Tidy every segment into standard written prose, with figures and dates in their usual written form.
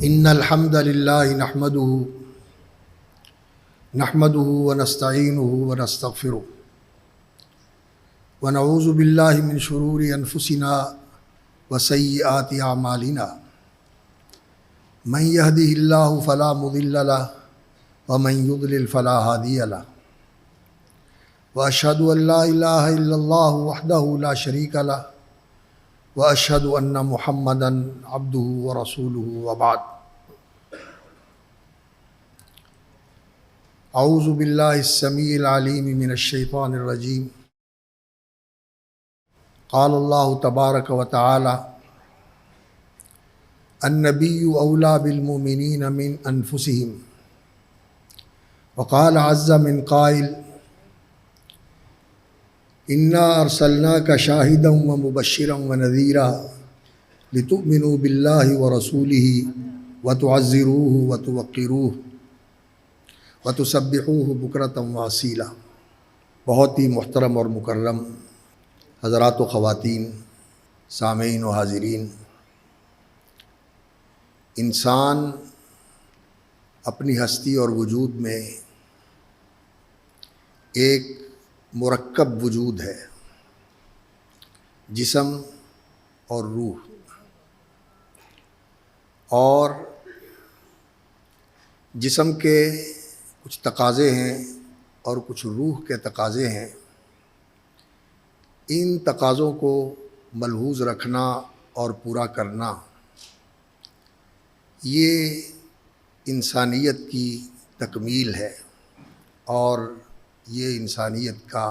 ان الحمد للہ نحمده ونستعینه ونستغفره ونعوذ باللہ من شرور انفسنا وسیئات اعمالنا من يهده اللہ فلا مضل له ومن يضلل فلا هادی له واشهد ان لا الہ الا اللہ وحدہ لا شریک له واشهد ان محمدا عبدہ ورسولہ وبعد۔ اعوذ باللہ السمیع العلیم من الشیطان الرجیم۔ قال اللہ تبارک و تعالی النبی اولیٰ بالمؤمنین من انفسہم، وقال عز من قائل انا ارسلناک شاہدا ومبشرا ونذیرا لتؤمنوا باللہ ورسولہ وتعزروہ وتوقروہ وتسبحوہ بکرۃ واصیلا۔ بہت ہی محترم اور مکرم حضرات و خواتین، سامعین و حاضرین، انسان اپنی ہستی اور وجود میں ایک مرکب وجود ہے، جسم اور روح، اور جسم کے کچھ تقاضے ہیں اور کچھ روح کے تقاضے ہیں۔ ان تقاضوں کو ملحوظ رکھنا اور پورا کرنا یہ انسانیت کی تکمیل ہے، اور یہ انسانیت کا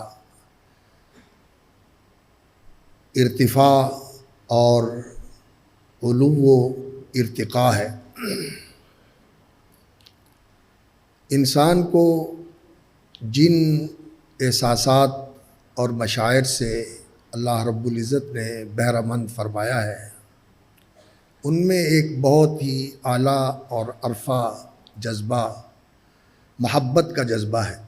ارتفاع اور علو و ارتقاء ہے۔ انسان کو جن احساسات اور مشاعر سے اللہ رب العزت نے بہرہ مند فرمایا ہے، ان میں ایک بہت ہی اعلیٰ اور عرفہ جذبہ محبت کا جذبہ ہے۔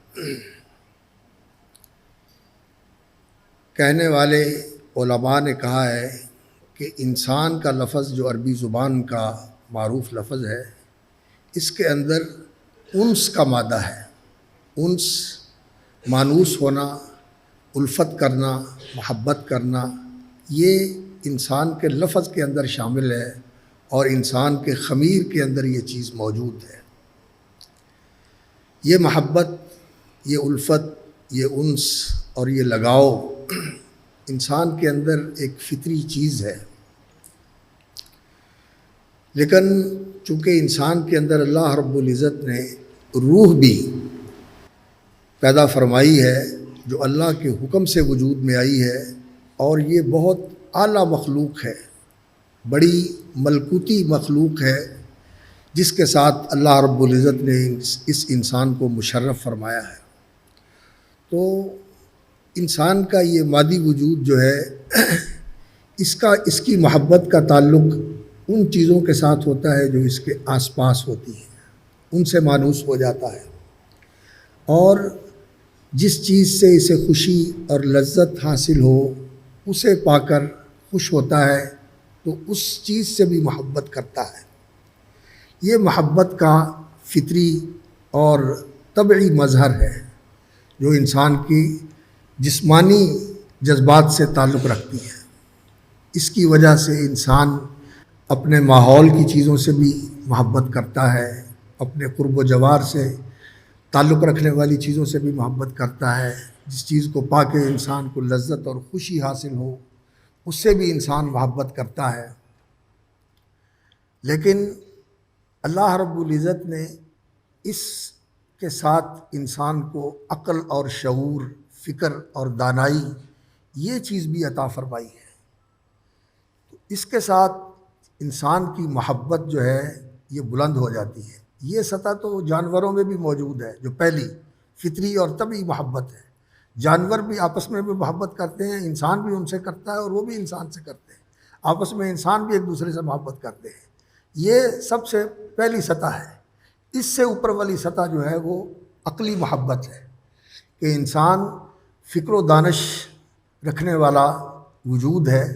کہنے والے علماء نے کہا ہے کہ انسان کا لفظ جو عربی زبان کا معروف لفظ ہے، اس کے اندر انس کا مادہ ہے۔ انس، مانوس ہونا، الفت کرنا، محبت کرنا، یہ انسان کے لفظ کے اندر شامل ہے، اور انسان کے خمیر کے اندر یہ چیز موجود ہے۔ یہ محبت، یہ الفت، یہ انس اور یہ لگاؤ انسان کے اندر ایک فطری چیز ہے، لیکن چونکہ انسان کے اندر اللہ رب العزت نے روح بھی پیدا فرمائی ہے جو اللہ کے حکم سے وجود میں آئی ہے، اور یہ بہت اعلیٰ مخلوق ہے، بڑی ملکوتی مخلوق ہے، جس کے ساتھ اللہ رب العزت نے اس انسان کو مشرف فرمایا ہے۔ تو انسان کا یہ مادی وجود جو ہے اس کی محبت کا تعلق ان چیزوں کے ساتھ ہوتا ہے جو اس کے آس پاس ہوتی ہیں، ان سے مانوس ہو جاتا ہے، اور جس چیز سے اسے خوشی اور لذت حاصل ہو اسے پا کر خوش ہوتا ہے، تو اس چیز سے بھی محبت کرتا ہے۔ یہ محبت کا فطری اور طبعی مظہر ہے جو انسان کی جسمانی جذبات سے تعلق رکھتی ہے۔ اس کی وجہ سے انسان اپنے ماحول کی چیزوں سے بھی محبت کرتا ہے، اپنے قرب و جوار سے تعلق رکھنے والی چیزوں سے بھی محبت کرتا ہے۔ جس چیز کو پا کے انسان کو لذت اور خوشی حاصل ہو اس سے بھی انسان محبت کرتا ہے۔ لیکن اللہ رب العزت نے اس کے ساتھ انسان کو عقل اور شعور، فکر اور دانائی، یہ چیز بھی عطا فرمائی ہے۔ تو اس کے ساتھ انسان کی محبت جو ہے یہ بلند ہو جاتی ہے۔ یہ سطح تو جانوروں میں بھی موجود ہے، جو پہلی فطری اور طبعی محبت ہے۔ جانور بھی آپس میں بھی محبت کرتے ہیں، انسان بھی ان سے کرتا ہے، اور وہ بھی انسان سے کرتے ہیں، آپس میں انسان بھی ایک دوسرے سے محبت کرتے ہیں۔ یہ سب سے پہلی سطح ہے۔ اس سے اوپر والی سطح جو ہے وہ عقلی محبت ہے، کہ انسان فکر و دانش رکھنے والا وجود ہے۔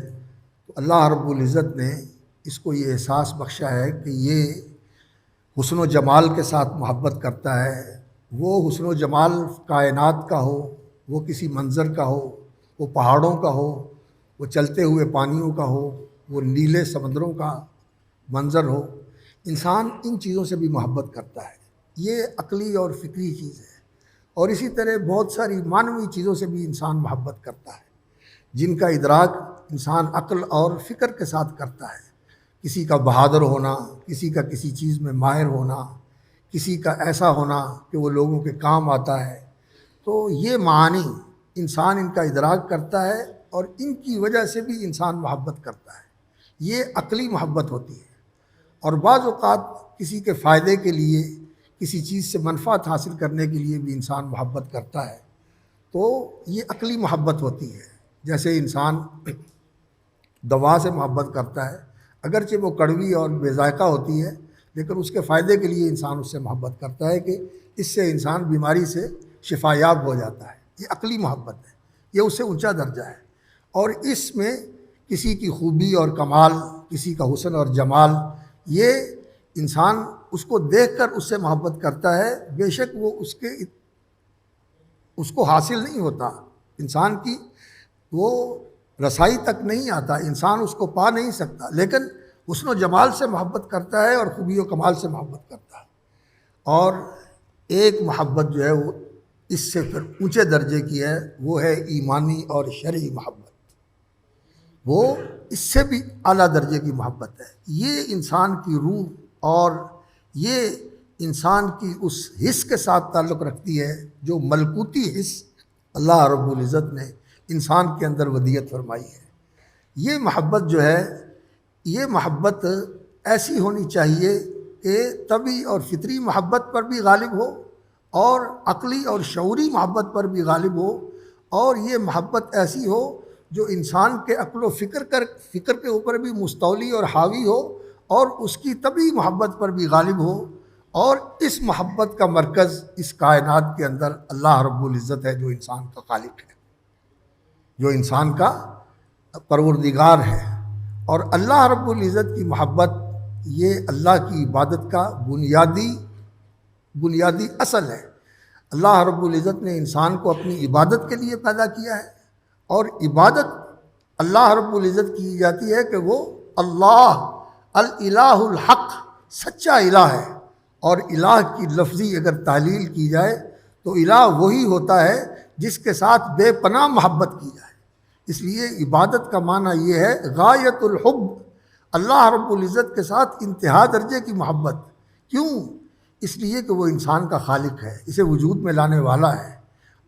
تو اللہ رب العزت نے اس کو یہ احساس بخشا ہے کہ یہ حسن و جمال کے ساتھ محبت کرتا ہے، وہ حسن و جمال کائنات کا ہو، وہ کسی منظر کا ہو، وہ پہاڑوں کا ہو، وہ چلتے ہوئے پانیوں کا ہو، وہ نیلے سمندروں کا منظر ہو، انسان ان چیزوں سے بھی محبت کرتا ہے۔ یہ عقلی اور فکری چیز ہے۔ اور اسی طرح بہت ساری معنوی چیزوں سے بھی انسان محبت کرتا ہے، جن کا ادراک انسان عقل اور فکر کے ساتھ کرتا ہے۔ کسی کا بہادر ہونا، کسی کا کسی چیز میں ماہر ہونا، کسی کا ایسا ہونا کہ وہ لوگوں کے کام آتا ہے، تو یہ معانی انسان ان کا ادراک کرتا ہے اور ان کی وجہ سے بھی انسان محبت کرتا ہے۔ یہ عقلی محبت ہوتی ہے۔ اور بعض اوقات کسی کے فائدے کے لیے، کسی چیز سے منفعت حاصل کرنے کے لیے بھی انسان محبت کرتا ہے، تو یہ عقلی محبت ہوتی ہے۔ جیسے انسان دوا سے محبت کرتا ہے، اگرچہ وہ کڑوی اور بے ذائقہ ہوتی ہے، لیکن اس کے فائدے کے لیے انسان اس سے محبت کرتا ہے کہ اس سے انسان بیماری سے شفا یاب ہو جاتا ہے۔ یہ عقلی محبت ہے، یہ اس سے اونچا درجہ ہے۔ اور اس میں کسی کی خوبی اور کمال، کسی کا حسن اور جمال، یہ انسان اس کو دیکھ کر اس سے محبت کرتا ہے، بے شک وہ اس کو حاصل نہیں ہوتا، انسان کی وہ رسائی تک نہیں آتا، انسان اس کو پا نہیں سکتا، لیکن حسن و جمال سے محبت کرتا ہے اور خوبی و کمال سے محبت کرتا ہے۔ اور ایک محبت جو ہے وہ اس سے پھر اونچے درجے کی ہے، وہ ہے ایمانی اور شرعی محبت، وہ اس سے بھی اعلیٰ درجے کی محبت ہے۔ یہ انسان کی روح اور یہ انسان کی اس حص کے ساتھ تعلق رکھتی ہے جو ملکوتی حص اللہ رب العزت نے انسان کے اندر ودیت فرمائی ہے۔ یہ محبت جو ہے، یہ محبت ایسی ہونی چاہیے کہ طبعی اور فطری محبت پر بھی غالب ہو، اور عقلی اور شعوری محبت پر بھی غالب ہو، اور یہ محبت ایسی ہو جو انسان کے عقل و فکر کے اوپر بھی مستولی اور حاوی ہو، اور اس کی طبعی محبت پر بھی غالب ہو۔ اور اس محبت کا مرکز اس کائنات کے اندر اللہ رب العزت ہے، جو انسان کا خالق ہے، جو انسان کا پروردگار ہے۔ اور اللہ رب العزت کی محبت یہ اللہ کی عبادت کا بنیادی اصل ہے۔ اللہ رب العزت نے انسان کو اپنی عبادت کے لیے پیدا کیا ہے، اور عبادت اللہ رب العزت کی جاتی ہے کہ وہ اللہ الالہ الحق، سچا الہ ہے۔ اور الہ کی لفظی اگر تعلیل کی جائے تو الہ وہی ہوتا ہے جس کے ساتھ بے پناہ محبت کی جائے۔ اس لیے عبادت کا معنی یہ ہے غایت الحب، اللہ رب العزت کے ساتھ انتہا درجے کی محبت۔ کیوں؟ اس لیے کہ وہ انسان کا خالق ہے، اسے وجود میں لانے والا ہے،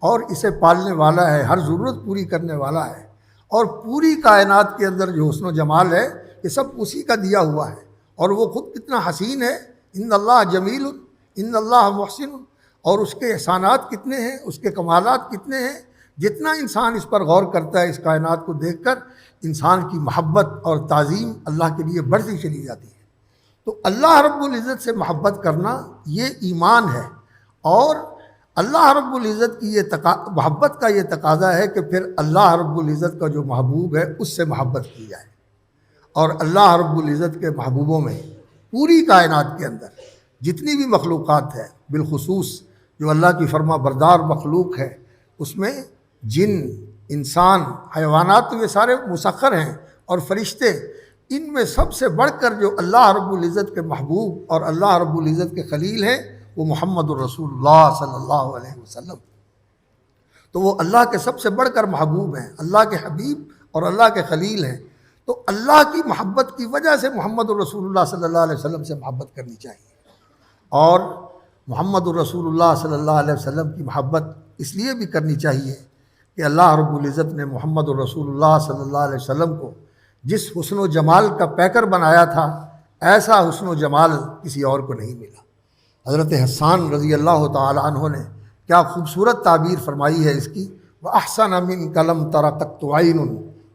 اور اسے پالنے والا ہے، ہر ضرورت پوری کرنے والا ہے، اور پوری کائنات کے اندر جو حسن و جمال ہے یہ سب اسی کا دیا ہوا ہے۔ اور وہ خود کتنا حسین ہے، ان اللہ جمیل، ان اللہ محسن، اور اس کے احسانات کتنے ہیں، اس کے کمالات کتنے ہیں۔ جتنا انسان اس پر غور کرتا ہے، اس کائنات کو دیکھ کر، انسان کی محبت اور تعظیم اللہ کے لیے بڑھتی چلی جاتی ہے۔ تو اللہ رب العزت سے محبت کرنا یہ ایمان ہے، اور اللہ رب العزت کی محبت کا یہ تقاضا ہے کہ پھر اللہ رب العزت کا جو محبوب ہے اس سے محبت کی جائے۔ اور اللہ رب العزت کے محبوبوں میں پوری کائنات کے اندر جتنی بھی مخلوقات ہے، بالخصوص جو اللہ کی فرما بردار مخلوق ہے، اس میں جن، انسان، حیوانات، تو یہ سارے مسخر ہیں، اور فرشتے، ان میں سب سے بڑھ کر جو اللہ رب العزت کے محبوب اور اللہ رب العزت کے خلیل ہیں وہ محمد الرسول اللہ صلی اللہ علیہ وسلم۔ تو وہ اللہ کے سب سے بڑھ کر محبوب ہیں، اللہ کے حبیب اور اللہ کے خلیل ہیں۔ تو اللہ کی محبت کی وجہ سے محمد الرسول اللہ صلی اللہ علیہ وسلم سے محبت کرنی چاہیے۔ اور محمد الرسول اللہ صلی اللہ علیہ وسلم کی محبت اس لیے بھی کرنی چاہیے کہ اللہ رب العزت نے محمد الرسول اللہ صلی اللہ علیہ وسلم کو جس حسن و جمال کا پیکر بنایا تھا، ایسا حسن و جمال کسی اور کو نہیں ملا۔ حضرت حسان رضی اللہ تعالی عنہ نے کیا خوبصورت تعبیر فرمائی ہے اس کی، وَأَحْسَنَ مِنْكَ لَمْ تَرَ قَطُّ عَيْنٌ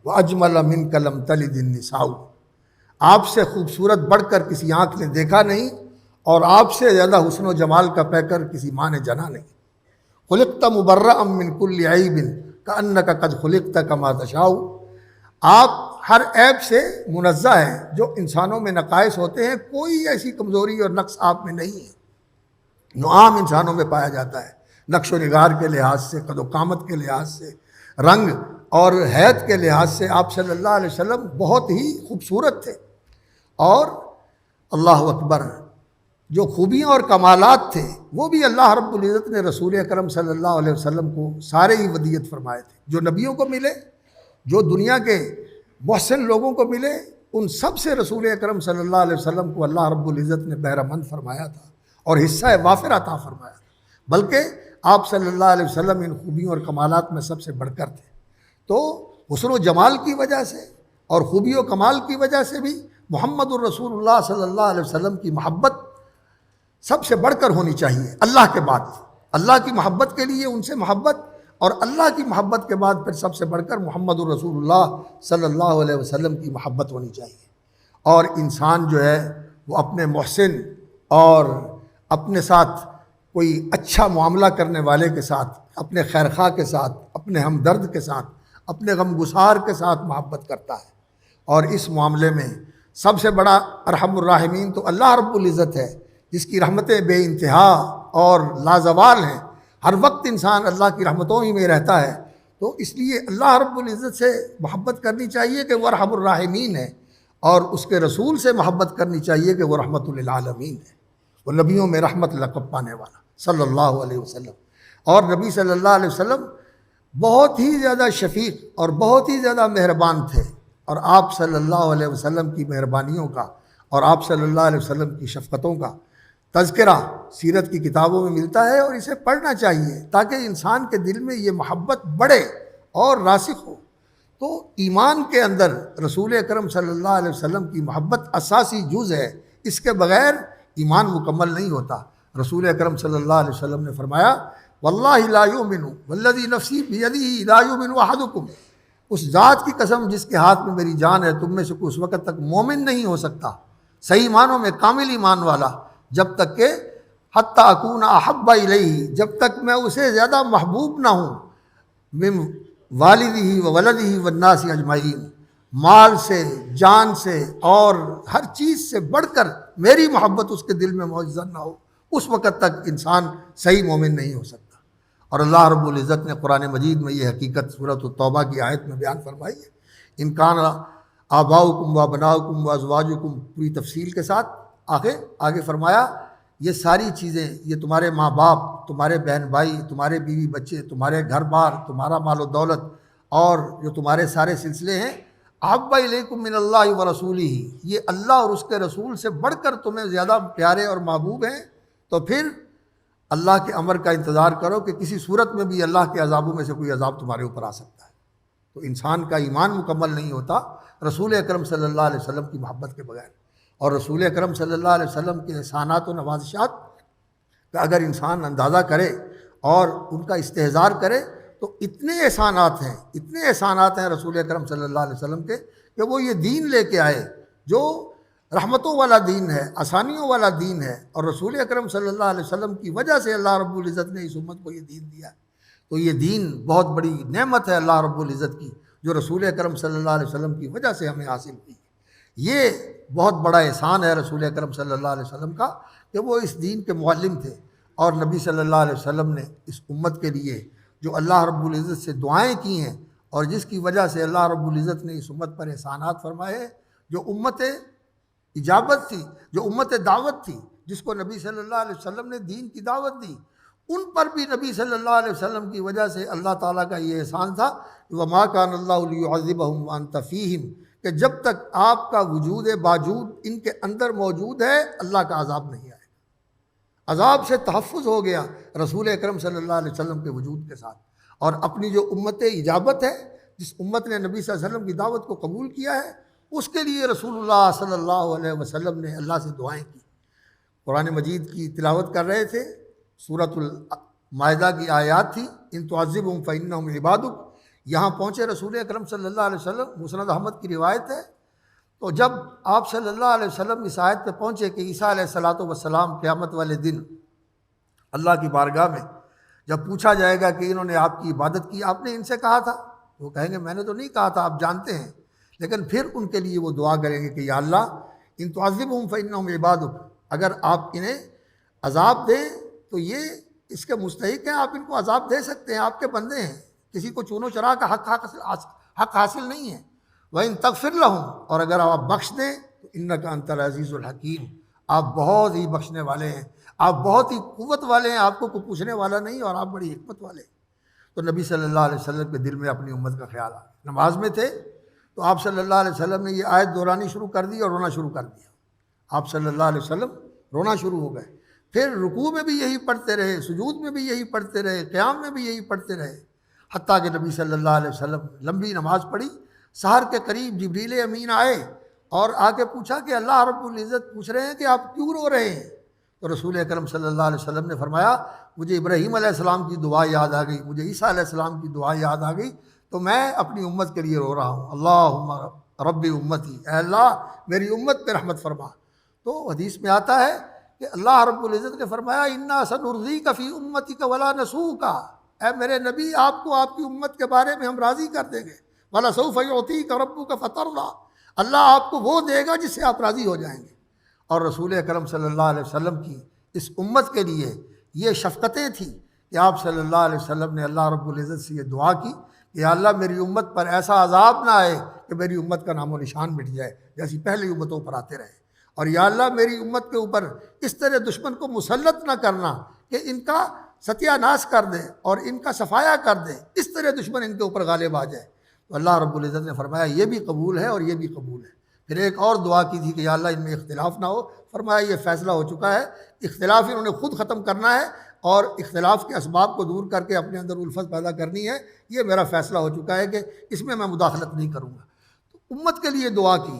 وَأَجْمَلَ مِنْكَ لَمْ تَلِدِ النِّسَاءُ۔ آپ سے خوبصورت بڑھ کر کسی آنکھ نے دیکھا نہیں، اور آپ سے زیادہ حسن و جمال کا پیکر کسی ماں نے جنا نہیں۔ خُلِقْتَ مُبَرَّأً مِنْ كُلِّ عَيْبٍ كَأَنَّكَ قَدْ خُلِقْتَ كَمَا تَشَاءُ۔ آپ ہر عیب سے منزہ ہے، جو انسانوں میں نقائص ہوتے ہیں کوئی ایسی کمزوری اور نقص آپ میں نہیں ہے جو عام انسانوں میں پایا جاتا ہے، نقش و نگار کے لحاظ سے، قد و قامت کے لحاظ سے، رنگ اور حیت کے لحاظ سے آپ صلی اللہ علیہ وسلم بہت ہی خوبصورت تھے، اور اللہ اکبر جو خوبیاں اور کمالات تھے وہ بھی اللہ رب العزت نے رسول اکرم صلی اللہ علیہ وسلم کو سارے ہی ودیت فرمائے تھے، جو نبیوں کو ملے، جو دنیا کے محسن لوگوں کو ملے، ان سب سے رسول اکرم صلی اللہ علیہ وسلم کو اللہ رب العزت نے بہرہ مند فرمایا تھا اور حصہ وافر عطا فرمایا تھا، بلکہ آپ صلی اللہ علیہ وسلم ان خوبیوں اور کمالات میں سب سے بڑھ کر تھے۔ تو حسن و جمال کی وجہ سے اور خوبی و کمال کی وجہ سے بھی محمد الرسول اللہ صلی اللہ علیہ وسلم کی محبت سب سے بڑھ کر ہونی چاہیے اللہ کے بعد۔ اللہ کی محبت کے لیے ان سے محبت، اور اللہ کی محبت کے بعد پھر سب سے بڑھ کر محمد الرسول اللہ صلی اللہ علیہ وسلم کی محبت ہونی چاہیے۔ اور انسان جو ہے وہ اپنے محسن اور اپنے ساتھ کوئی اچھا معاملہ کرنے والے کے ساتھ، اپنے خیرخواہ کے ساتھ، اپنے ہمدرد کے ساتھ، اپنے غم گسار کے ساتھ محبت کرتا ہے، اور اس معاملے میں سب سے بڑا ارحم الراحمین تو اللہ رب العزت ہے، جس کی رحمتیں بے انتہا اور لازوال ہیں۔ ہر وقت انسان اللہ کی رحمتوں ہی میں رہتا ہے، تو اس لیے اللہ رب العزت سے محبت کرنی چاہیے کہ وہ ارحم الراحمین ہے، اور اس کے رسول سے محبت کرنی چاہیے کہ وہ رحمت للعالمین ہے، وہ نبیوں میں رحمت لقب پانے والا صلی اللہ علیہ وسلم۔ اور نبی صلی اللہ علیہ وسلم بہت ہی زیادہ شفیق اور بہت ہی زیادہ مہربان تھے، اور آپ صلی اللہ علیہ وسلم کی مہربانیوں کا اور آپ صلی اللہ علیہ وسلم کی شفقتوں کا تذکرہ سیرت کی کتابوں میں ملتا ہے، اور اسے پڑھنا چاہیے تاکہ انسان کے دل میں یہ محبت بڑھے اور راسخ ہو۔ تو ایمان کے اندر رسول اکرم صلی اللہ علیہ وسلم کی محبت اساسی جز ہے، اس کے بغیر ایمان مکمل نہیں ہوتا۔ رسول اکرم صلی اللہ علیہ وسلم نے فرمایا واللہ لا یؤمن والذی نفسی بیدہ لا یؤمن احدکم، اس ذات کی قسم جس کے ہاتھ میں میری جان ہے، تم میں سے کوئی اس وقت تک مومن نہیں ہو سکتا، صحیح معنوں میں کامل ایمان والا، جب تک کہ حتی اکون احب الیہ، جب تک میں اسے زیادہ محبوب نہ ہوں، من والدہ و ولدہ والناس اجمعین، مال سے، جان سے اور ہر چیز سے بڑھ کر میری محبت اس کے دل میں موجود نہ ہو، اس وقت تک انسان صحیح مومن نہیں ہو سکتا۔ اور اللہ رب العزت نے قرآن مجید میں یہ حقیقت سورۃ التوبہ کی آیت میں بیان فرمائی ہے، ان کان آباؤکم و ابناؤکم و ازواجکم، پوری تفصیل کے ساتھ آگے فرمایا یہ ساری چیزیں، یہ تمہارے ماں باپ، تمہارے بہن بھائی، تمہارے بیوی بچے، تمہارے گھر بار، تمہارا مال و دولت، اور جو تمہارے سارے سلسلے ہیں، احب الیکم من اللہ و رسولہ، یہ اللہ اور اس کے رسول سے بڑھ کر تمہیں زیادہ پیارے اور محبوب ہیں، تو پھر اللہ کے امر کا انتظار کرو کہ کسی صورت میں بھی اللہ کے عذابوں میں سے کوئی عذاب تمہارے اوپر آ سکتا ہے۔ تو انسان کا ایمان مکمل نہیں ہوتا رسول اکرم صلی اللہ علیہ وسلم کی محبت کے بغیر، اور رسول اکرم صلی اللہ علیہ وسلم کے احسانات و نوازشات کا اگر انسان اندازہ کرے اور ان کا استحضار کرے تو اتنے احسانات ہیں رسول اکرم صلی اللہ علیہ وسلم کے، کہ وہ یہ دین لے کے آئے جو رحمتوں والا دین ہے، آسانیوں والا دین ہے، اور رسول اکرم صلی اللہ علیہ وسلم کی وجہ سے اللہ رب العزت نے اس امت کو یہ دین دیا ہے۔ تو یہ دین بہت بڑی نعمت ہے اللہ رب العزت کی، جو رسول اکرم صلی اللہ علیہ وسلم کی وجہ سے ہمیں حاصل ہوئی ہے۔ یہ بہت بڑا احسان ہے رسول اکرم صلی اللہ علیہ وسلم کا کہ وہ اس دین کے معلم تھے، اور نبی صلی اللہ علیہ وسلم نے اس امت کے لیے جو اللہ رب العزت سے دعائیں کی ہیں، اور جس کی وجہ سے اللہ رب العزت نے اس امت پر احسانات فرمائے، جو امت اجابت تھی، جو امت دعوت تھی، جس کو نبی صلی اللہ علیہ وسلم نے دین کی دعوت دی، ان پر بھی نبی صلی اللہ علیہ وسلم کی وجہ سے اللہ تعالیٰ کا یہ احسان تھا کہ وَمَا كَانَ اللَّهُ لِيُعَذِّبَهُمْ وَأَنْتَ فِيهِمْ، کہ جب تک آپ کا وجود باجود ان کے اندر موجود ہے اللہ کا عذاب نہیں آئے گا۔ عذاب سے تحفظ ہو گیا رسول اکرم صلی اللہ علیہ وسلم کے وجود کے ساتھ، اور اپنی جو امت اجابت ہے، جس امت نے نبی صلی اللہ علیہ وسلم کی دعوت کو قبول کیا ہے، اس کے لیے رسول اللہ صلی اللہ علیہ وسلم نے اللہ سے دعائیں کی۔ قرآن مجید کی تلاوت کر رہے تھے، سورۃ المائدہ کی آیات تھی، ان تعذبہم فإنہم عبادک، یہاں پہنچے رسول اکرم صلی اللہ علیہ وسلم، مسند احمد کی روایت ہے۔ تو جب آپ صلی اللہ علیہ وسلم اس آیت پہ پہنچے کہ عیسیٰ علیہ الصلوۃ والسلام قیامت والے دن اللہ کی بارگاہ میں جب پوچھا جائے گا کہ انہوں نے آپ کی عبادت کی، آپ نے ان سے کہا تھا، وہ کہیں گے میں نے تو نہیں کہا تھا، آپ جانتے ہیں لیکن پھر ان کے لیے وہ دعا کریں گے کہ یا اللہ ان تعذبہم فإنہم عبادک، اگر آپ انہیں عذاب دیں تو یہ اس کے مستحق ہیں، آپ ان کو عذاب دے سکتے ہیں، آپ کے بندے ہیں، کسی کو چون و چرا کا حق حاصل نہیں ہے۔ وَإِن تَغْفِرْ لَهُمْ، اور اگر آپ بخش دیں تو اِنَّكَ أَنْتَ الْعَزِيزُ الْحَكِيمُ، آپ بہت ہی بخشنے والے ہیں، آپ بہت ہی قوت والے ہیں، آپ کو کوئی پوچھنے والا نہیں، اور آپ بڑی حکمت والے ہیں۔ تو نبی صلی اللہ علیہ وسلم کے دل میں اپنی امت کا خیال آ گیا۔ نماز میں تھے تو آپ صلی اللہ علیہ وسلم نے یہ آیت دہرانی شروع کر دی اور رونا شروع کر دیا۔ آپ صلی اللہ علیہ وسلم رونا شروع ہو گئے، پھر رکوع میں بھی یہی پڑھتے رہے، سجود میں بھی یہی پڑھتے رہے، قیام میں بھی یہی پڑھتے رہے، حتیٰ کہ نبی صلی اللہ علیہ وسلم لمبی نماز پڑھی۔ سحر کے قریب جبریل امین آئے اور آ کے پوچھا کہ اللہ رب العزت پوچھ رہے ہیں کہ آپ کیوں رو رہے ہیں؟ تو رسول اکرم صلی اللہ علیہ وسلم نے فرمایا مجھے ابراہیم علیہ السلام کی دعا یاد آ گئی، مجھے عیسیٰ علیہ السلام کی دعا یاد آ گئی، تو میں اپنی امت کے لیے رو رہا ہوں۔ اللہم رب امتی، اے اللہ میری امت پہ رحمت فرما۔ تو حدیث میں آتا ہے کہ اللہ رب العزت نے فرمایا انا سنرضیک فی امتک ولا نسوک، اے میرے نبی آپ کو آپ کی امت کے بارے میں ہم راضی کر دیں گے، وَلَسَوْفَ يُعْطِيكَ رَبُّكَ فَتَرْضَىٰ، اللہ آپ کو وہ دے گا جس سے آپ راضی ہو جائیں گے۔ اور رسول اکرم صلی اللہ علیہ وسلم کی اس امت کے لیے یہ شفقتیں تھیں کہ آپ صلی اللہ علیہ وسلم نے اللہ رب العزت سے یہ دعا کی کہ یا اللہ میری امت پر ایسا عذاب نہ آئے کہ میری امت کا نام و نشان مٹ جائے جیسی پہلی امتوں پر آتے رہے، اور یا اللہ میری امت کے اوپر اس طرح دشمن کو مسلط نہ کرنا کہ ان کا ستیہ ناش کر دے اور ان کا صفایا کر دے، اس طرح دشمن ان کے اوپر غالب آ جائے۔ تو اللہ رب العزت نے فرمایا یہ بھی قبول ہے اور یہ بھی قبول ہے۔ پھر ایک اور دعا کی تھی کہ یا اللہ ان میں اختلاف نہ ہو، فرمایا یہ فیصلہ ہو چکا ہے، اختلاف انہوں نے خود ختم کرنا ہے اور اختلاف کے اسباب کو دور کر کے اپنے اندر الفت پیدا کرنی ہے، یہ میرا فیصلہ ہو چکا ہے کہ اس میں مداخلت نہیں کروں گا۔ تو امت کے لیے دعا کی،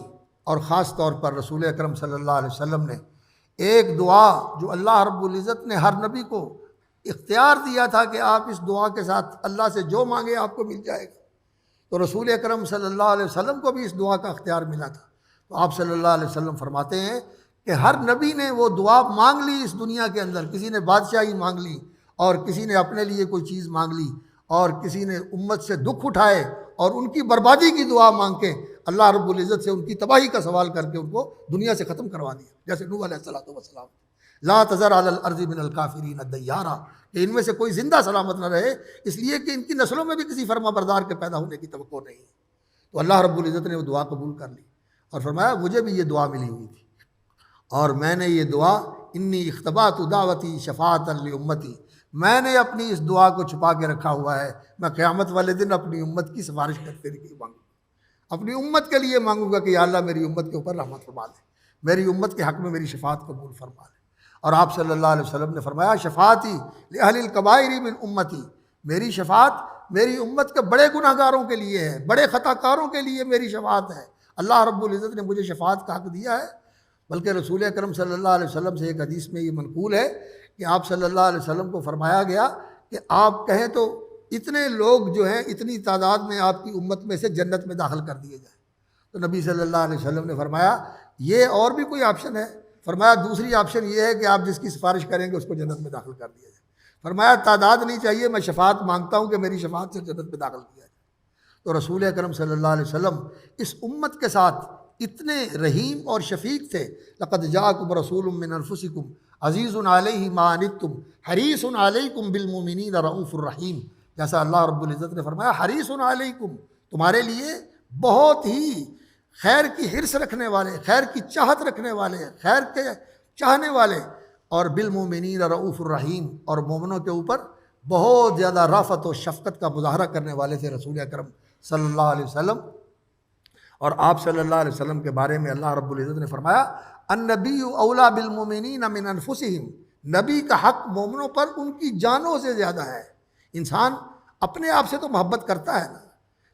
اور خاص طور پر رسول اکرم صلی اللہ علیہ وسلم نے ایک دعا جو اللہ رب العزت نے ہر نبی کو اختیار دیا تھا کہ آپ اس دعا کے ساتھ اللہ سے جو مانگے آپ کو مل جائے گا، تو رسول اکرم صلی اللہ علیہ وسلم کو بھی اس دعا کا اختیار ملا تھا۔ تو آپ صلی اللہ علیہ وسلم فرماتے ہیں کہ ہر نبی نے وہ دعا مانگ لی اس دنیا کے اندر، کسی نے بادشاہی مانگ لی اور کسی نے اپنے لیے کوئی چیز مانگ لی اور کسی نے امت سے دکھ اٹھائے اور ان کی بربادی کی دعا مانگ کے اللہ رب العزت سے ان کی تباہی کا سوال کر کے ان کو دنیا سے ختم کروا دیا، جیسے نوح علیہ السلام لا تذر علی الارض من الکافرین دیارا، کہ ان میں سے کوئی زندہ سلامت نہ رہے، اس لیے کہ ان کی نسلوں میں بھی کسی فرما بردار کے پیدا ہونے کی توقع نہیں ہے۔ تو اللہ رب العزت نے وہ دعا قبول کر لی اور فرمایا مجھے بھی یہ دعا ملی ہوئی تھی اور میں نے یہ دعا انی اختبات دعوتی شفاعت لامتی، میں نے اپنی اس دعا کو چھپا کے رکھا ہوا ہے، میں قیامت والے دن اپنی امت کی سفارش کرتے ہوئے مانگوں گا، اپنی امت کے لیے مانگوں گا کہ یا اللہ میری امت کے اوپر رحمت فرما دے، میری امت کے حق میں میری شفاعت قبول فرما دے۔ اور آپ صلی اللہ علیہ وسلم نے فرمایا شفاعتی لأہل الکبائر من امتی، میری شفاعت میری امت کے بڑے گناہ گاروں کے لیے ہے، بڑے خطا کاروں کے لیے میری شفاعت ہے۔ اللہ رب العزت نے مجھے شفاعت کا حق دیا ہے، بلکہ رسول اکرم صلی اللہ علیہ وسلم سے ایک حدیث میں یہ منقول ہے کہ آپ صلی اللہ علیہ وسلم کو فرمایا گیا کہ آپ کہیں تو اتنے لوگ جو ہیں اتنی تعداد میں آپ کی امت میں سے جنت میں داخل کر دیے جائیں، تو نبی صلی اللہ علیہ وسلم نے فرمایا یہ اور بھی کوئی آپشن ہے؟ فرمایا دوسری آپشن یہ ہے کہ آپ جس کی سفارش کریں گے اس کو جنت میں داخل کر دیا جائے۔ فرمایا تعداد نہیں چاہیے، میں شفاعت مانگتا ہوں کہ میری شفاعت سے جنت میں داخل کیا جائے۔ تو رسول اکرم صلی اللہ علیہ وسلم اس امت کے ساتھ اتنے رحیم اور شفیق تھے، لقد جاءکم رسول من انفسکم عزیز علیہ ما عنتم حریص علیکم بالمؤمنین رؤوف الرحیم، جیسا اللہ رب العزت نے فرمایا حریص علیکم، تمہارے لیے بہت ہی خیر کی حرص رکھنے والے، خیر کی چاہت رکھنے والے، خیر کے چاہنے والے، اور بالمؤمنین رؤوف الرحیم، اور مومنوں کے اوپر بہت زیادہ رافت و شفقت کا مظاہرہ کرنے والے تھے رسول اکرم صلی اللہ علیہ وسلم۔ اور آپ صلی اللہ علیہ وسلم کے بارے میں اللہ رب العزت نے فرمایا النبی اولیٰ بالمؤمنین من انفسہم، نبی کا حق مومنوں پر ان کی جانوں سے زیادہ ہے۔ انسان اپنے آپ سے تو محبت کرتا ہے نا،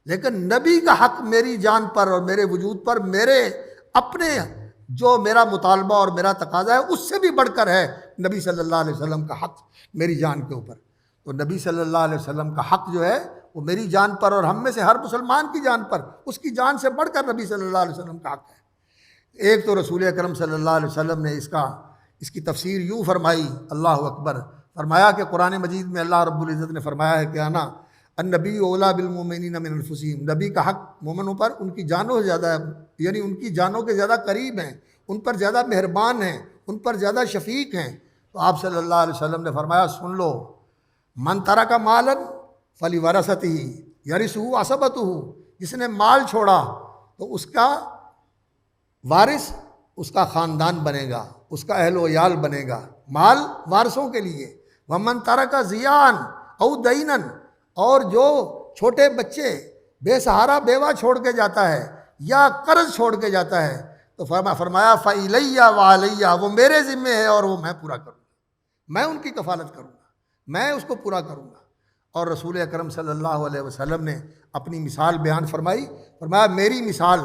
لیکن نبی کا حق میری جان پر اور میرے وجود پر، میرے اپنے جو میرا مطالبہ اور میرا تقاضا ہے اس سے بھی بڑھ کر ہے نبی صلی اللہ علیہ وسلم کا حق میری جان کے اوپر۔ تو نبی صلی اللہ علیہ وسلم کا حق جو ہے وہ میری جان پر اور ہم میں سے ہر مسلمان کی جان پر، اس کی جان سے بڑھ کر نبی صلی اللہ علیہ وسلم کا حق ہے۔ ایک تو رسول اکرم صلی اللہ علیہ وسلم نے اس کی تفسیر یوں فرمائی، اللہ اکبر، فرمایا کہ قرآن مجید میں اللہ رب العزت نے فرمایا ہے کہ انا النبی اولا بالمؤمنین من انفسہم، نبی کا حق مومنوں پر ان کی جانوں سے زیادہ ہے، یعنی ان کی جانوں کے زیادہ قریب ہیں، ان پر زیادہ مہربان ہیں، ان پر زیادہ شفیق ہیں۔ تو آپ صلی اللہ علیہ وسلم نے فرمایا سن لو، من ترک مالا فلورثتہ یرثہ عصبتہ، جس نے مال چھوڑا تو اس کا وارث اس کا خاندان بنے گا، اس کا اہل و عیال بنے گا، مال وارثوں کے لیے۔ ومن ترک ضیاء او دینا، اور جو چھوٹے بچے بے سہارا بیوہ چھوڑ کے جاتا ہے یا قرض چھوڑ کے جاتا ہے تو فرمایا فَإِلَيَّ وَعَلَيَّ، وہ میرے ذمے ہے اور وہ میں پورا کروں گا، میں ان کی کفالت کروں گا، میں اس کو پورا کروں گا۔ اور رسول اکرم صلی اللہ علیہ وسلم نے اپنی مثال بیان فرمائی، فرمایا میری مثال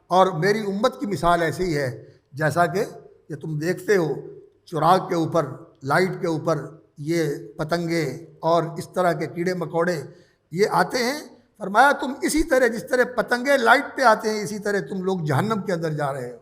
اور میری امت کی مثال ایسی ہی ہے جیسا کہ یہ تم دیکھتے ہو چراغ کے اوپر، لائٹ کے اوپر یہ پتنگے اور اس طرح کے کیڑے مکوڑے یہ آتے ہیں، فرمایا تم اسی طرح جس طرح پتنگے لائٹ پہ آتے ہیں اسی طرح تم لوگ جہنم کے اندر جا رہے ہو،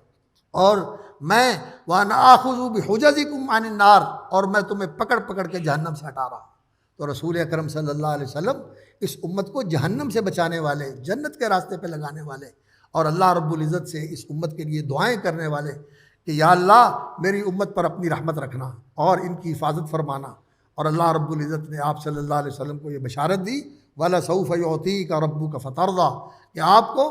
اور میں وَأَنَا آخُذُ بِحُجَزِكُمْ عَنِ النَّارِ، اور میں تمہیں پکڑ پکڑ کے جہنم سے ہٹا رہا ہوں۔ تو رسول اکرم صلی اللہ علیہ وسلم اس امت کو جہنم سے بچانے والے، جنت کے راستے پہ لگانے والے، اور اللہ رب العزت سے اس امت کے لیے دعائیں کرنے والے کہ یا اللہ میری امت پر اپنی رحمت رکھنا اور ان کی حفاظت فرمانا۔ اور اللہ رب العزت نے آپ صلی اللہ علیہ وسلم کو یہ بشارت دی وَلَسَوْفَ يُعْطِيكَ رَبُّكَ فَتَرْضَىٰ، کہ آپ کو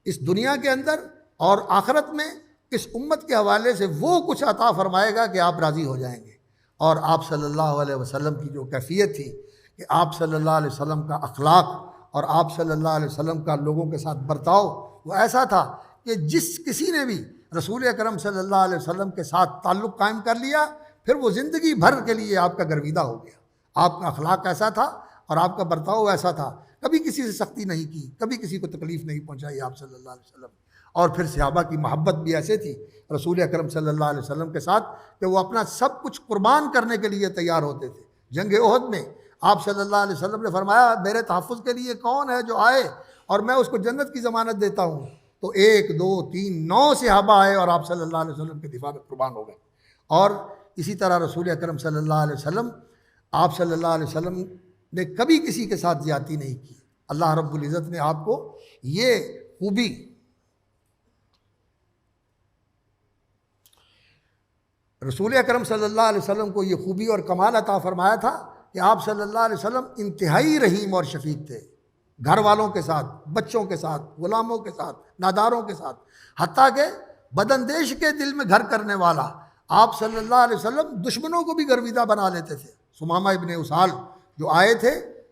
اس دنیا کے اندر اور آخرت میں اس امت کے حوالے سے وہ کچھ عطا فرمائے گا کہ آپ راضی ہو جائیں گے۔ اور آپ صلی اللہ علیہ وسلم کی جو کیفیت تھی کہ آپ صلی اللہ علیہ وسلم کا اخلاق اور آپ صلی اللہ علیہ وسلم کا لوگوں کے ساتھ برتاؤ وہ ایسا تھا کہ جس کسی نے بھی رسول اکرم صلی اللہ علیہ وسلم کے ساتھ تعلق قائم کر لیا پھر وہ زندگی بھر کے لیے آپ کا گرویدہ ہو گیا۔ آپ کا اخلاق ایسا تھا اور آپ کا برتاؤ ایسا تھا، کبھی کسی سے سختی نہیں کی، کبھی کسی کو تکلیف نہیں پہنچائی آپ صلی اللہ علیہ وسلم۔ اور پھر صحابہ کی محبت بھی ایسے تھی رسول اکرم صلی اللہ علیہ وسلم کے ساتھ کہ وہ اپنا سب کچھ قربان کرنے کے لیے تیار ہوتے تھے۔ جنگ احد میں آپ صلی اللہ علیہ وسلم نے فرمایا میرے تحفظ کے لیے کون ہے جو آئے اور میں اس کو جنت کی ضمانت دیتا ہوں، تو 1 2 3 9 صحابہ آئے اور آپ صلی اللہ علیہ وسلم کے دفاع میں قربان ہو گئے۔ اور اسی طرح رسول اکرم صلی اللہ علیہ وسلم، آپ صلی اللہ علیہ وسلم نے کبھی کسی کے ساتھ زیادتی نہیں کی۔ اللہ رب العزت نے آپ کو یہ خوبی رسول اکرم صلی اللہ علیہ وسلم کو یہ خوبی اور کمال عطا فرمایا تھا کہ آپ صلی اللہ علیہ وسلم انتہائی رحیم اور شفیق تھے، گھر والوں کے ساتھ، بچوں کے ساتھ، غلاموں کے ساتھ، ناداروں کے ساتھ، حتیٰ کہ بداندیش کے دل میں گھر کرنے والا آپ صلی اللہ علیہ وسلم دشمنوں کو بھی گرویدہ بنا لیتے تھے۔ ثمامہ ابن اسال جو آئے تھے،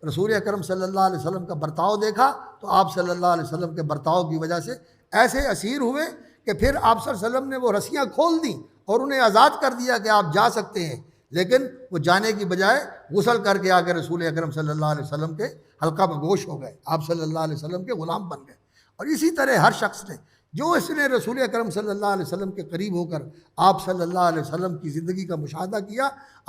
رسول اکرم صلی اللہ علیہ وسلم کا برتاؤ دیکھا تو آپ صلی اللہ علیہ وسلم کے برتاؤ کی وجہ سے ایسے اسیر ہوئے کہ پھر آپ صلی اللہ علیہ وسلم نے وہ رسیاں کھول دیں اور انہیں آزاد کر دیا کہ آپ جا سکتے ہیں، لیکن وہ جانے کی بجائے غسل کر کے آ کے رسول اکرم صلی اللہ علیہ وسلم کے حلقہ بگوش ہو گئے، آپ صلی اللہ علیہ وسلم کے غلام بن گئے۔ اور اسی طرح ہر شخص نے جو اس نے رسول اکرم صلی اللہ علیہ وسلم کے قریب ہو کر آپ صلی اللہ علیہ وسلم کی زندگی کا مشاہدہ کیا،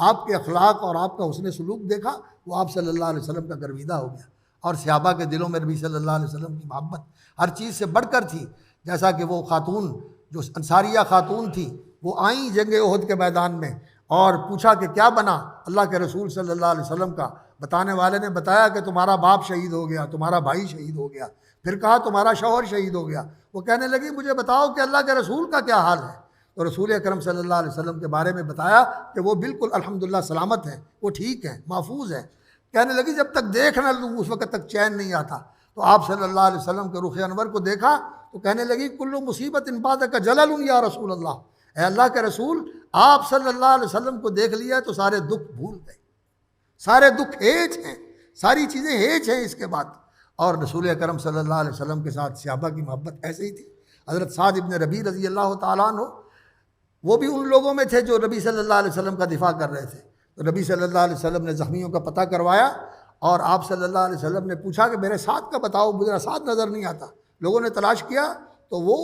آپ کے اخلاق اور آپ کا حسن سلوک دیکھا، وہ آپ صلی اللہ علیہ وسلم کا گرویدہ ہو گیا۔ اور صحابہ کے دلوں میں نبی صلی اللہ علیہ وسلم کی محبت ہر چیز سے بڑھ کر تھی، جیسا کہ وہ خاتون جو انصاریہ خاتون تھی وہ آئیں جنگ احد کے میدان میں اور پوچھا کہ کیا بنا اللہ کے رسول صلی اللہ علیہ وسلم کا، بتانے والے نے بتایا کہ تمہارا باپ شہید ہو گیا، تمہارا بھائی شہید ہو گیا، پھر کہا تمہارا شوہر شہید ہو گیا۔ وہ کہنے لگی مجھے بتاؤ کہ اللہ کے رسول کا کیا حال ہے؟ تو رسول اکرم صلی اللہ علیہ وسلم کے بارے میں بتایا کہ وہ بالکل الحمدللہ سلامت ہیں، وہ ٹھیک ہیں، محفوظ ہیں۔ کہنے لگی جب تک دیکھ نہ لوں اس وقت تک چین نہیں آتا۔ تو آپ صلی اللہ علیہ وسلم کے رخ انور کو دیکھا تو کہنے لگی کل مصیبت بعدک جلل یا رسول اللہ، اے اللہ کے رسول آپ صلی اللہ علیہ وسلم کو دیکھ لیا تو سارے دکھ بھول گئے، سارے دکھ ہیچ ہیں، ساری چیزیں ہیچ ہیں اس کے بعد۔ اور رسول اکرم صلی اللہ علیہ وسلم کے ساتھ صحابہ کی محبت ایسے ہی تھی۔ حضرت سعد ابن ربیع رضی اللہ تعالیٰ عنہ وہ بھی ان لوگوں میں تھے جو نبی صلی اللہ علیہ وسلم کا دفاع کر رہے تھے۔ تو نبی صلی اللہ علیہ وسلم نے زخمیوں کا پتہ کروایا اور آپ صلی اللہ علیہ وسلم نے پوچھا کہ میرے ساتھ کا بتاؤ، میرا ساتھ نظر نہیں آتا۔ لوگوں نے تلاش کیا تو وہ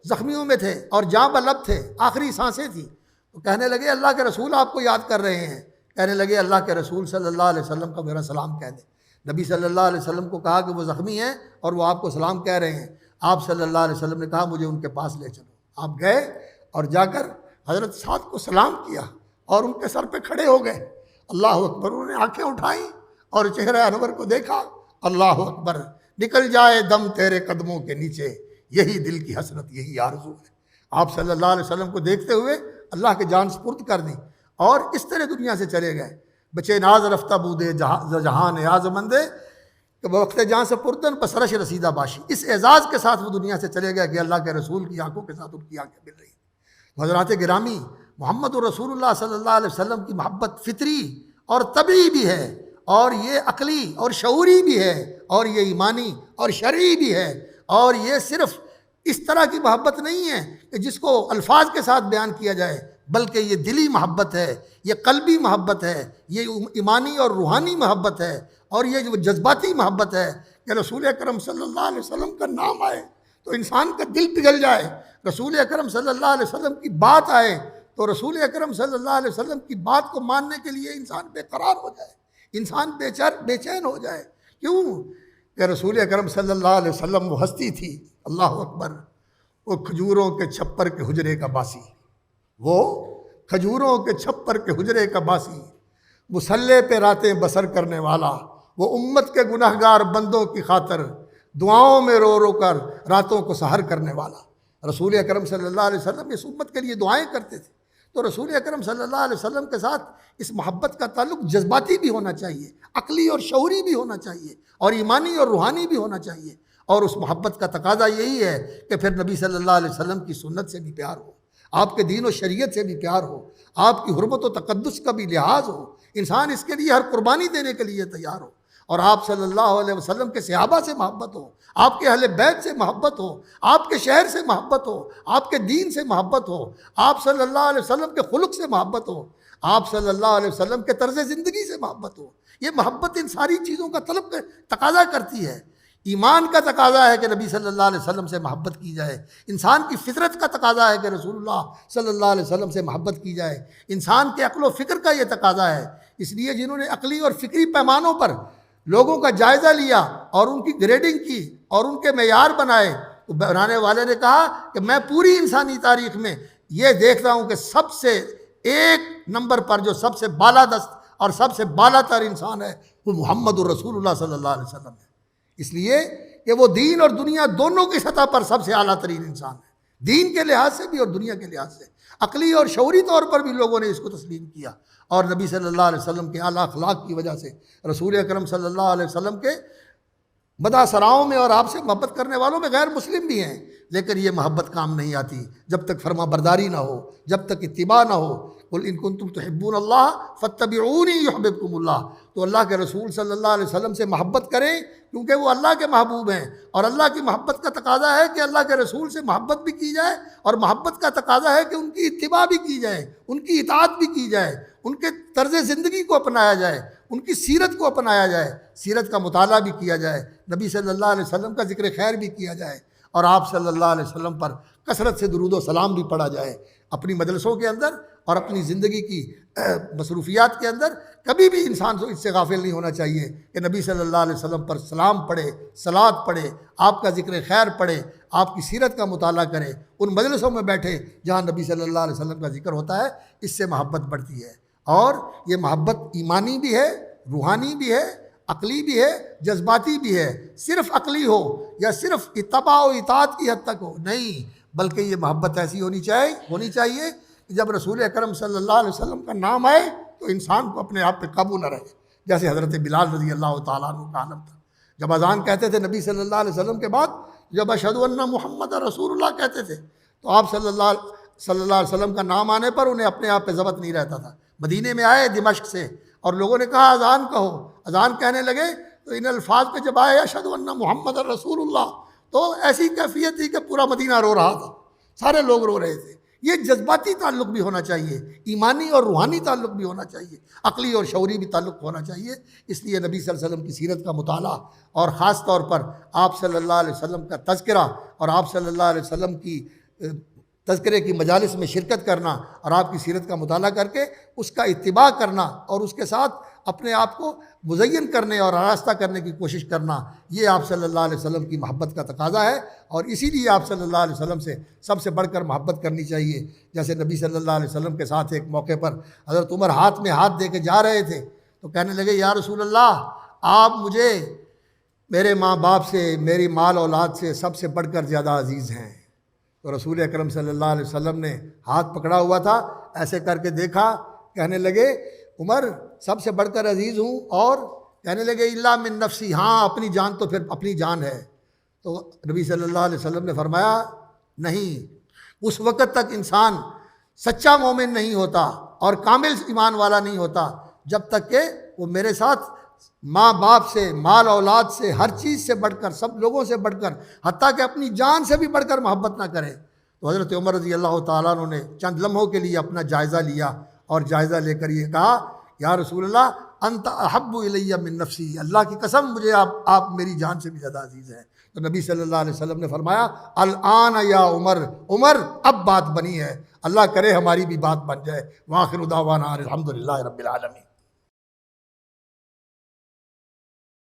زخمیوں میں تھے اور جاں بلب تھے، آخری سانسیں تھیں۔ تو کہنے لگے اللہ کے رسول آپ کو یاد کر رہے ہیں۔ کہنے لگے اللہ کے رسول صلی اللہ علیہ وسلم کا میرا سلام کہہ دیں۔ نبی صلی اللہ علیہ وسلم کو کہا کہ وہ زخمی ہیں اور وہ آپ کو سلام کہہ رہے ہیں۔ آپ صلی اللہ علیہ وسلم نے کہا مجھے ان کے پاس لے چلو۔ آپ گئے اور جا کر حضرت سعد کو سلام کیا اور ان کے سر پہ کھڑے ہو گئے۔ اللہ اکبر، انہوں نے آنکھیں اٹھائیں اور چہرہ انور کو دیکھا اللہ اکبر، نکل جائے دم تیرے قدموں کے نیچے، یہی دل کی حسرت، یہی آرزو ہے۔ آپ صلی اللہ علیہ وسلم کو دیکھتے ہوئے اللہ کے جان سپرد کر دی اور اس طرح دنیا سے چلے گئے۔ بچے ناز رفتہ بودے جہاں نیاز مندے کہ وقت جہاں سے پردن پسرش رسیدہ باشی، اس اعزاز کے ساتھ وہ دنیا سے چلے گئے کہ اللہ کے رسول کی آنکھوں کے ساتھ ان کی آنکھیں مل رہی ہیں۔ حضرات گرامی، محمد رسول اللہ صلی اللہ علیہ وسلم کی محبت فطری اور طبعی بھی ہے، اور یہ عقلی اور شعوری بھی ہے، اور یہ ایمانی اور شرعی بھی ہے، اور یہ صرف اس طرح کی محبت نہیں ہے کہ جس کو الفاظ کے ساتھ بیان کیا جائے، بلکہ یہ دلی محبت ہے، یہ قلبی محبت ہے، یہ ایمانی اور روحانی محبت ہے، اور یہ جو جذباتی محبت ہے کہ رسول اکرم صلی اللہ علیہ وسلم کا نام آئے تو انسان کا دل پگھل جائے، رسول اکرم صلی اللہ علیہ وسلم کی بات آئے تو رسول اکرم صلی اللہ علیہ وسلم کی بات کو ماننے کے لیے انسان بے قرار ہو جائے، انسان بے چین ہو جائے۔ کیوں کہ رسول اکرم صلی اللہ علیہ وسلم وہ ہستی تھی، اللہ اکبر، وہ کھجوروں کے چھپر کے حجرے کا باسی، وہ کھجوروں کے چھپر کے حجرے کا باسی، مصلے پہ راتیں بسر کرنے والا، وہ امت کے گناہگار بندوں کی خاطر دعاؤں میں رو رو کر راتوں کو سحر کرنے والا۔ رسول اکرم صلی اللہ علیہ وسلم اس امت کے لیے دعائیں کرتے تھے، تو رسول اکرم صلی اللہ علیہ وسلم کے ساتھ اس محبت کا تعلق جذباتی بھی ہونا چاہیے، عقلی اور شعوری بھی ہونا چاہیے، اور ایمانی اور روحانی بھی ہونا چاہیے، اور اس محبت کا تقاضا یہی ہے کہ پھر نبی صلی اللہ علیہ وسلم کی سنت سے بھی پیار ہو، آپ کے دین و شریعت سے بھی پیار ہو، آپ کی حرمت و تقدس کا بھی لحاظ ہو، انسان اس کے لیے ہر قربانی دینے کے لیے تیار ہو، اور آپ صلی اللہ علیہ وسلم کے صحابہ سے محبت ہو، آپ کے اہل بیت سے محبت ہو، آپ کے شہر سے محبت ہو، آپ کے دین سے محبت ہو، آپ صلی اللہ علیہ وسلم کے خلق سے محبت ہو، آپ صلی اللہ علیہ وسلم کے طرز زندگی سے محبت ہو۔ یہ محبت ان ساری چیزوں کا طلب تقاضا کرتی ہے۔ ایمان کا تقاضا ہے کہ نبی صلی اللہ علیہ وسلم سے محبت کی جائے، انسان کی فطرت کا تقاضا ہے کہ رسول اللہ صلی اللہ علیہ وسلم سے محبت کی جائے، انسان کے عقل و فکر کا یہ تقاضا ہے۔ اس لیے جنہوں نے عقلی اور فکری پیمانوں پر لوگوں کا جائزہ لیا اور ان کی گریڈنگ کی اور ان کے معیار بنائے، تو بنانے والے نے کہا کہ میں پوری انسانی تاریخ میں یہ دیکھتا ہوں کہ سب سے ایک نمبر پر جو سب سے بالادست اور سب سے بالا تر انسان ہے وہ محمد الرسول اللہ صلی اللہ علیہ وسلم ہے، اس لیے کہ وہ دین اور دنیا دونوں کی سطح پر سب سے اعلیٰ ترین انسان ہے، دین کے لحاظ سے بھی اور دنیا کے لحاظ سے، عقلی اور شعوری طور پر بھی لوگوں نے اس کو تسلیم کیا، اور نبی صلی اللہ علیہ وسلم کے اعلیٰ اخلاق کی وجہ سے رسول اکرم صلی اللہ علیہ وسلم کے مدح سراؤں میں اور آپ سے محبت کرنے والوں میں غیر مسلم بھی ہیں، لیکن یہ محبت کام نہیں آتی جب تک فرما برداری نہ ہو، جب تک اتباع نہ ہو۔ قل ان کنتم تحبون اللہ فاتبعونی یحببکم اللہ، تو اللہ کے رسول صلی اللہ علیہ وسلم سے محبت کریں کیونکہ وہ اللہ کے محبوب ہیں، اور اللہ کی محبت کا تقاضا ہے کہ اللہ کے رسول سے محبت بھی کی جائے، اور محبت کا تقاضا ہے کہ ان کی اتباع بھی کی جائے، ان کی اطاعت بھی کی جائے، ان کے طرز زندگی کو اپنایا جائے، ان کی سیرت کو اپنایا جائے، سیرت کا مطالعہ بھی کیا جائے، نبی صلی اللہ علیہ وسلم کا ذکر خیر بھی کیا جائے، اور آپ صلی اللہ علیہ وسلم پر کثرت سے درود و سلام بھی پڑھا جائے۔ اپنی مجلسوں کے اندر اور اپنی زندگی کی مصروفیات کے اندر کبھی بھی انسان اس سے غافل نہیں ہونا چاہیے کہ نبی صلی اللہ علیہ وسلم پر سلام پڑھے، صلوات پڑھے، آپ کا ذکر خیر پڑھے، آپ کی سیرت کا مطالعہ کرے، ان مجلسوں میں بیٹھے جہاں نبی صلی اللہ علیہ وسلم کا ذکر ہوتا ہے، اس سے محبت بڑھتی ہے، اور یہ محبت ایمانی بھی ہے، روحانی بھی ہے، عقلی بھی ہے، جذباتی بھی ہے۔ صرف عقلی ہو یا صرف اتباع و اطاعت کی حد تک ہو نہیں، بلکہ یہ محبت ایسی ہونی چاہیے کہ جب رسول اکرم صلی اللہ علیہ وسلم کا نام آئے تو انسان کو اپنے آپ پہ قابو نہ رہے، جیسے حضرت بلال رضی اللہ تعالیٰ عنہ کا عالم تھا، جب اذان کہتے تھے نبی صلی اللہ علیہ وسلم کے بعد، جب اشہد ان محمد رسول اللہ کہتے تھے تو آپ صلی اللہ علیہ وسلم کا نام آنے پر انہیں اپنے آپ پہ ضبط نہیں رہتا تھا۔ مدینے میں آئے دمشق سے، اور لوگوں نے کہا اذان کہو، اذان کہنے لگے تو ان الفاظ پہ جب آئے اشہد ان محمد رسول اللہ، تو ایسی کیفیت تھی کہ پورا مدینہ رو رہا تھا، سارے لوگ رو رہے تھے۔ یہ جذباتی تعلق بھی ہونا چاہیے، ایمانی اور روحانی تعلق بھی ہونا چاہیے، عقلی اور شعوری بھی تعلق ہونا چاہیے۔ اس لیے نبی صلی اللہ علیہ وسلم کی سیرت کا مطالعہ، اور خاص طور پر آپ صلی اللہ علیہ وسلم کا تذکرہ، اور آپ صلی اللہ علیہ وسلم کی تذکرے کی مجالس میں شرکت کرنا، اور آپ کی سیرت کا مطالعہ کر کے اس کا اتباع کرنا، اور اس کے ساتھ اپنے آپ کو مزین کرنے اور آراستہ کرنے کی کوشش کرنا، یہ آپ صلی اللہ علیہ وسلم کی محبت کا تقاضا ہے، اور اسی لیے آپ صلی اللہ علیہ وسلم سے سب سے بڑھ کر محبت کرنی چاہیے۔ جیسے نبی صلی اللہ علیہ وسلم کے ساتھ ایک موقع پر حضرت عمر ہاتھ میں ہاتھ دے کے جا رہے تھے، تو کہنے لگے یا رسول اللہ، آپ مجھے میرے ماں باپ سے، میری مال اولاد سے سب سے بڑھ کر زیادہ عزیز ہیں۔ تو رسول اکرم صلی اللہ علیہ وسلم نے ہاتھ پکڑا ہوا تھا، ایسے کر کے دیکھا، کہنے لگے عمر سب سے بڑھ کر عزیز ہوں، اور کہنے لگے الا من نفسی، ہاں اپنی جان تو پھر اپنی جان ہے۔ تو نبی صلی اللہ علیہ وسلم نے فرمایا نہیں، اس وقت تک انسان سچا مومن نہیں ہوتا اور کامل ایمان والا نہیں ہوتا جب تک کہ وہ میرے ساتھ ماں باپ سے، مال اولاد سے، ہر چیز سے بڑھ کر، سب لوگوں سے بڑھ کر، حتیٰ کہ اپنی جان سے بھی بڑھ کر محبت نہ کرے۔ تو حضرت عمر رضی اللہ تعالیٰ عنہ نے چند لمحوں کے لیے اپنا جائزہ لیا اور جائزہ لے کر یہ کہا یا رسول اللہ انت احب الی من نفسی، اللہ کی قسم مجھے آپ میری جان سے بھی زیادہ عزیز ہیں۔ تو نبی صلی اللہ علیہ وسلم نے فرمایا الآن یا عمر، عمر اب بات بنی ہے، اللہ کرے ہماری بھی بات بن جائے۔ وآخر دعوانا الحمدللہ رب العالمین۔